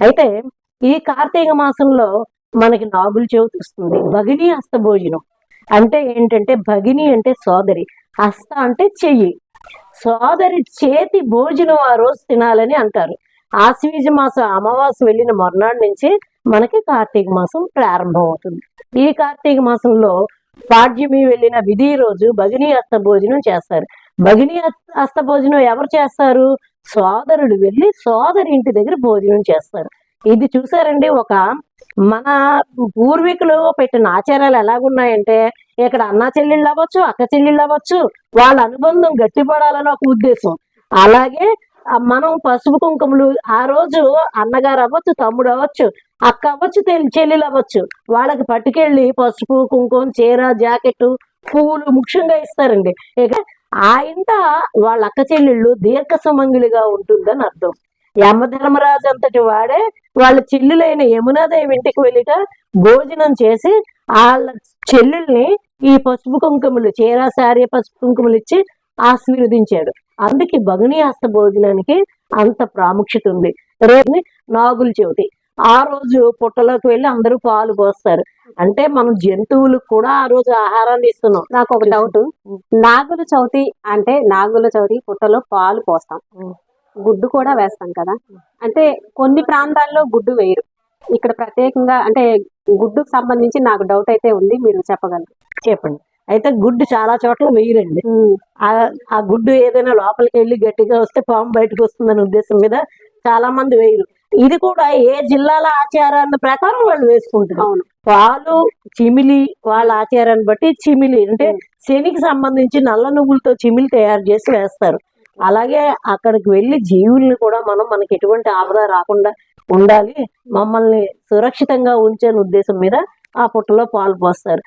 అయితే ఈ కార్తీక మాసంలో మనకి నాగుల చవితి వస్తుంది. భగిని హస్త భోజనం అంటే ఏంటంటే, భగిని అంటే సోదరి, హస్త అంటే చెయ్యి, సోదరి చేతి భోజనం ఆ రోజు తినాలని అంటారు. ఆశ్వీజ మాసం అమావాస్య వెళ్ళిన మర్నాడు నుంచి మనకి కార్తీక మాసం ప్రారంభం అవుతుంది. ఈ కార్తీక మాసంలో పాడ్యమి వెళ్ళిన విధి రోజు భగిని హస్త భోజనం చేస్తారు. భగిని హస్త భోజనం ఎవరు చేస్తారు? సోదరుడు వెళ్ళి సోదరి ఇంటి దగ్గర భోజనం చేస్తారు. ఇది చూసారండి, ఒక మన పూర్వీకులు పెట్టిన ఆచారాలు ఎలాగున్నాయంటే, ఇక్కడ అన్న చెల్లెళ్ళు అవ్వచ్చు, అక్క చెల్లెళ్ళు అవ్వచ్చు, వాళ్ళ అనుబంధం గట్టిపడాలని ఒక ఉద్దేశం. అలాగే మనం పసుపు కుంకుమలు ఆ రోజు అన్నగారు అవ్వచ్చు, తమ్ముడు అవ్వచ్చు, అక్క అవ్వచ్చు, చెల్లెలు అవ్వచ్చు, వాళ్ళకి పట్టుకెళ్ళి పసుపు కుంకుమ, చీర, జాకెట్, పువ్వులు ముఖ్యంగా ఇస్తారండి. ఇక ఆ ఇంట వాళ్ళ అక్క చెల్లెళ్ళు దీర్ఘ సుమంగిలిగా ఉంటుందని అర్థం. యమధర్మరాజు అంతటి వాడే వాళ్ళ చెల్లెలైన యమునాదేవి ఇంటికి వెళ్ళిట భోజనం చేసి వాళ్ళ చెల్లెల్ని ఈ పసుపు కుంకుమలు, చీర, సారీ, పసుపు కుంకుమలు ఇచ్చి ఆశీర్వదించాడు. అందుకే భగిని హస్త భోజనానికి అంత ప్రాముఖ్యత ఉంది. రేపు నాగుల చవితి, ఆ రోజు పుట్టలోకి వెళ్ళి అందరూ పాలు పోస్తారు. అంటే మనం జంతువులకు కూడా ఆ రోజు ఆహారాన్ని ఇస్తున్నాం. నాకు ఒక డౌట్, నాగుల చవితి అంటే నాగుల చవితి పుట్టలో పాలు పోస్తాం, గుడ్డు కూడా వేస్తాం కదా. అంటే కొన్ని ప్రాంతాల్లో గుడ్డు వేయరు, ఇక్కడ ప్రత్యేకంగా అంటే గుడ్డుకు సంబంధించి నాకు డౌట్ అయితే ఉంది, మీరు చెప్పగలరు? చెప్పండి. అయితే గుడ్డు చాలా చోట్ల వేయరండి. ఆ గుడ్డు ఏదైనా లోపలికి వెళ్ళి గట్టిగా వస్తే పాము బయటకు వస్తుందనే ఉద్దేశం మీద చాలా మంది వేయరు. ఇది కూడా ఏ జిల్లాల ఆచారాన్ని ప్రకారం వాళ్ళు వేసుకుంటారు. పాలు, చిమిలి వాళ్ళ ఆచారాన్ని బట్టి చిమిలి అంటే శనికి సంబంధించి నల్ల నువ్వులతో చిమిలి తయారు చేసి వేస్తారు. అలాగే అక్కడికి వెళ్ళి జీవుల్ని కూడా మనకి ఎటువంటి ఆపద రాకుండా ఉండాలి, మమ్మల్ని సురక్షితంగా ఉంచే ఉద్దేశం మీద ఆ పుట్టలో పాలు పోస్తారు.